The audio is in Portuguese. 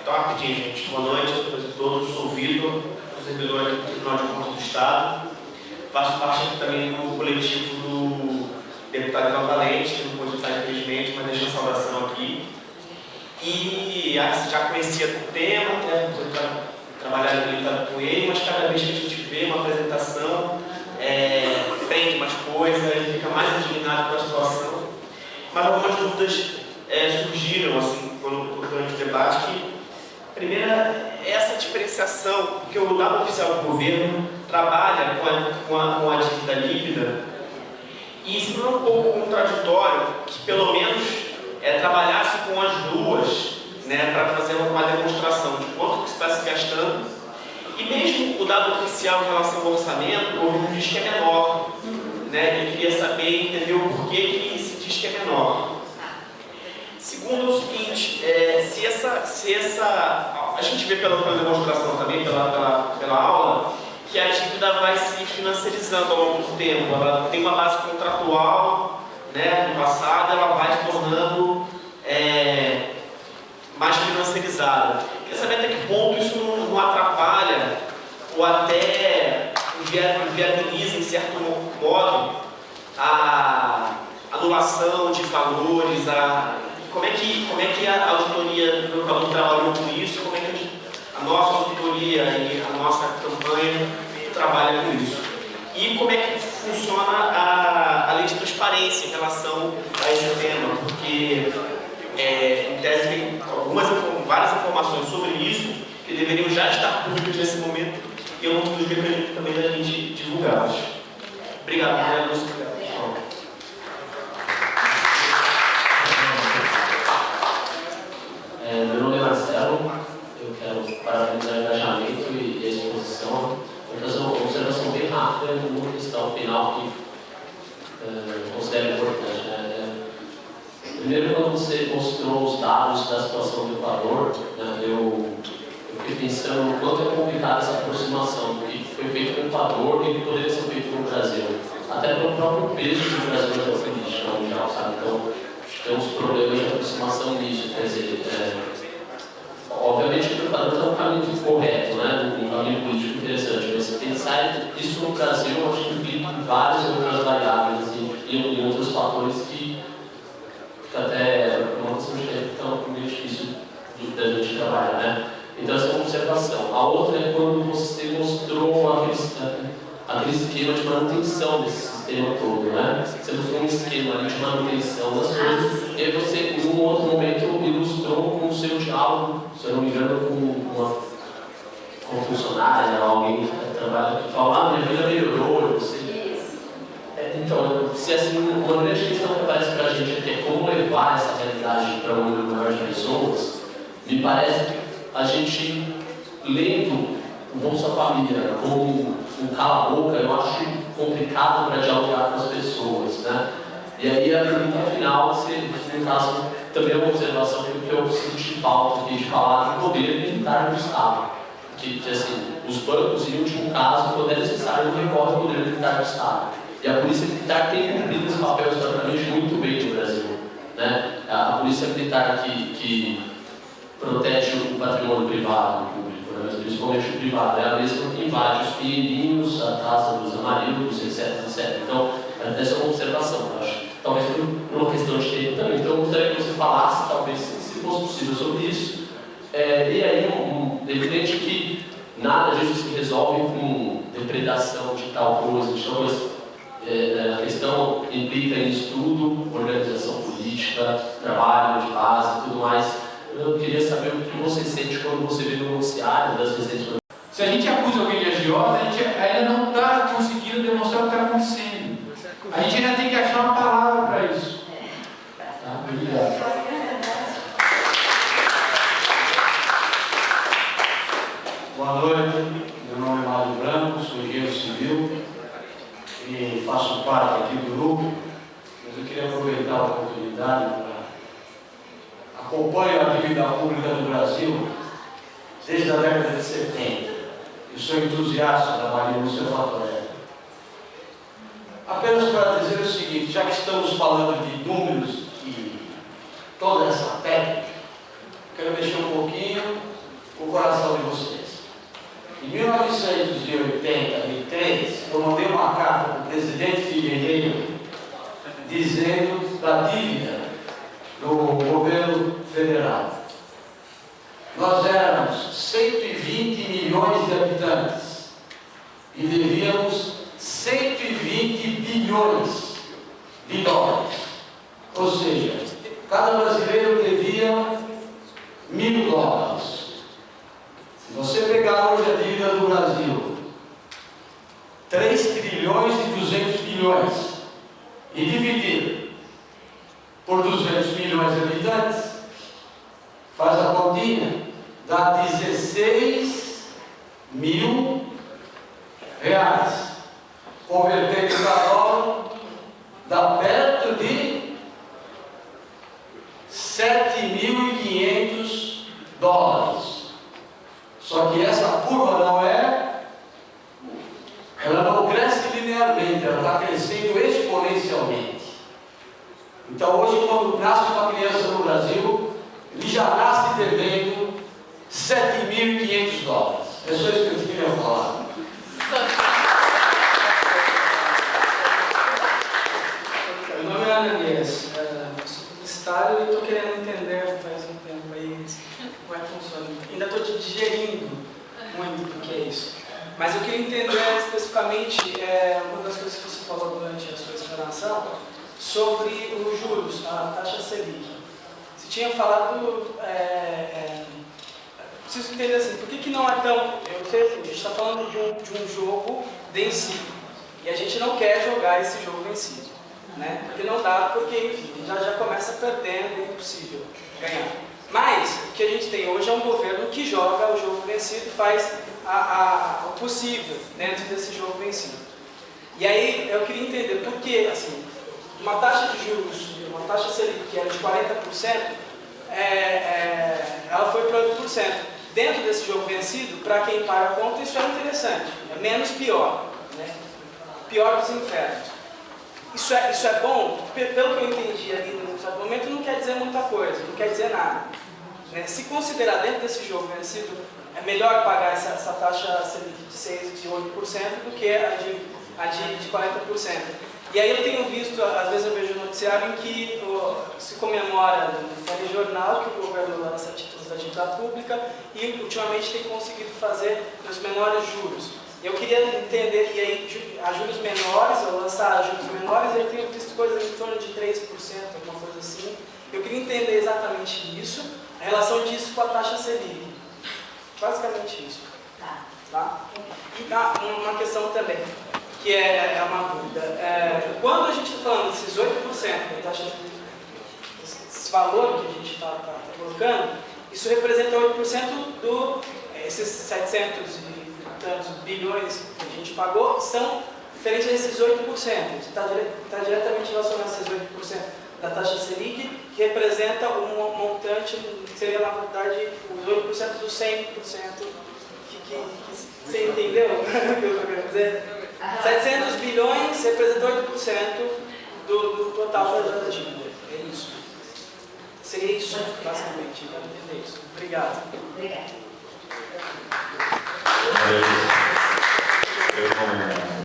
Então, rapidinho, gente. Boa noite a todos. Sou o Vitor, sou servidor aqui do Tribunal de Contas do Estado. Faço parte aqui também do coletivo do deputado Ivan Valente, que não pôde estar infelizmente, mas deixa a saudação aqui. E já conhecia o tema, né? Trabalhar habilitado com ele, mas cada vez que a gente vê uma apresentação, aprende mais coisas e fica mais indignado com a situação. Mas algumas dúvidas surgiram assim, durante o debate. Que, a primeira é essa diferenciação, porque o dado oficial do governo trabalha com a dívida líquida e se torna um pouco contraditório que pelo menos trabalhasse com as duas, né, para fazer uma demonstração de quanto que está se gastando. E mesmo o dado oficial em relação ao orçamento, o governo diz que é menor. Né? Eu queria saber, entender o porquê que se diz que é menor. Segundo, o seguinte, a gente vê pela demonstração também, pela aula, que a dívida vai se financiarizando ao longo do tempo. Ela tem uma base contratual, né, no passado, ela vai se tornando mais financiarizada. Queria saber até que ponto isso não atrapalha ou até inviabiliza, em certo modo, a anulação de valores, como é que a auditoria do valor trabalhou com isso, como é que a nossa auditoria e a nossa campanha trabalha com isso. E como é que funciona a lei de transparência em relação a esse tema, porque em tese tem várias informações sobre isso que deveriam já estar públicas nesse momento e eu não tive acredito também da gente divulgá-las. Obrigado, Lúcio. Meu nome é Marcelo, eu quero parabenizar o engajamento e a exposição. Vou fazer uma observação bem rápida numa questão final que considero importante. Primeiro, quando você mostrou os dados da situação do Equador, eu fiquei pensando o quanto é complicada essa aproximação do que foi feito no Equador e o que poderia ser feito no Brasil. Até pelo próprio peso do Brasil na política mundial, sabe? Então, tem uns problemas de aproximação nisso. Quer dizer, obviamente que o Equador está um caminho correto, né? Um caminho político interessante, mas pensar isso no Brasil, eu acho que implica em várias outras variáveis e em outros fatores que fica até uma questão de tempo, então é meio difícil da gente trabalhar, né? Então, essa é uma observação. A outra é quando você mostrou aquele esquema de manutenção desse sistema todo, né? Você mostrou um esquema ali de manutenção das coisas, e aí você, em um outro momento, ilustrou com o seu diálogo, se eu não me engano, com uma funcionária, alguém que trabalha aqui, fala, minha vida melhorou, você... Então, se assim, uma grande questão que aparece para a gente aqui é como levar essa realidade para um número maior de pessoas, me parece que a gente, lendo o Bolsa Família como um cala-boca, eu acho complicado para dialogar com as pessoas, né? E aí a pergunta final, no caso, também é uma observação que eu senti falta aqui de falar do poder militar do Estado. Que assim, os bancos, em último caso, quando é necessário, recorrem ao poder militar do Estado. E a Polícia Militar tem cumprido esse papel historicamente muito bem no Brasil, né? A Polícia Militar que protege o patrimônio privado, o público, né? Mas principalmente o privado, é a mesma que invade os pinheirinhos, a casa dos amarelos, etc, etc. Então, essa é uma observação, eu acho. Talvez por uma questão de tempo também. Então, eu gostaria que você falasse, talvez, se fosse possível, sobre isso. E aí, evidente que nada disso se resolve com depredação de tal coisa, de tal coisa. A questão implica em estudo, organização política, trabalho de base e tudo mais. Eu queria saber o que você sente quando você vê no noticiário das recentes. Se a gente acusa alguém de agiota, a gente ainda não está conseguindo demonstrar o que está acontecendo. A gente ainda tem que achar uma palavra para isso. Tá? Obrigado. Boa noite, meu nome é Mário Branco, sou engenheiro civil e faço parte aqui do grupo, mas eu queria aproveitar a oportunidade para acompanhar a atividade pública do Brasil desde a década de 70. Eu sou entusiasta da Maria Lúcia Fatorelli. Apenas para dizer o seguinte, já que estamos falando de números e toda essa técnica, quero mexer um pouquinho coração de vocês. Em 1983, eu mandei uma carta para o presidente Figueiredo dizendo da dívida do governo federal. Nós éramos 120 milhões de habitantes e devíamos 120 bilhões de dólares. Ou seja, cada brasileiro devia $1.000. Se você pegar hoje a dívida do Brasil, 3 trilhões e 200 bilhões, e dividir por 200 milhões de habitantes, faz a continha, dá 16 mil reais. Convertendo para dólar, dá perto de 7.500 dólares. Só que essa curva ela não cresce linearmente, ela está crescendo exponencialmente. Então hoje, quando nasce uma criança no Brasil, ele já nasce devendo 7.500 dólares. É só isso que eu queria falar. Meu nome é Ananias, sou publicitário e estou querendo entender faz um tempo aí como é que funciona. Ainda estou digerindo muito do que é isso. Mas eu queria entender especificamente uma das coisas que você falou durante a sua explanação sobre os juros, a taxa Selic. Você tinha falado, preciso entender assim, por que não é tão... Eu sei assim, a gente está falando de um jogo vencido e a gente não quer jogar esse jogo vencido, né? Porque não dá, porque enfim, já começa perdendo, é impossível ganhar. Mas o que a gente tem hoje é um governo que joga o jogo vencido e faz o possível dentro desse jogo vencido. E aí eu queria entender por que, assim, uma taxa de juros, uma taxa Selic que era de 40%, ela foi para 8%. Dentro desse jogo vencido, para quem paga a conta, isso é interessante, é menos pior, né? Pior dos infernos. Isso é bom? Pelo que eu entendi ali no certo momento, não quer dizer muita coisa, não quer dizer nada, né? Se considerar dentro desse jogo vencido, é melhor pagar essa taxa de 6%, de 8% do que a de 40%. E aí eu tenho visto, às vezes eu vejo no noticiário em que se comemora no jornal que o governo lança títulos da dívida pública e ultimamente tem conseguido fazer nos menores juros. Eu queria entender, e aí a juros menores, ou lançar juros menores, eu tenho visto coisas em torno de 3%, alguma coisa assim. Eu queria entender exatamente isso, a relação disso com a taxa Selic. Basicamente isso. Tá? E uma questão também, que é uma dúvida. Quando a gente está falando desses 8%, esse valor que a gente está colocando, isso representa 8% esses 700 e tantos bilhões que a gente pagou, são diferentes desses 8%. Está diretamente relacionado a esses 8% da taxa Selic, que representa um montante, que seria na verdade os 8% dos 100%, você entendeu o que eu estou querendo dizer? 700 bilhões representa 8% do total da dívida. É isso. Seria isso, basicamente. Para entender isso. Obrigado. Obrigada.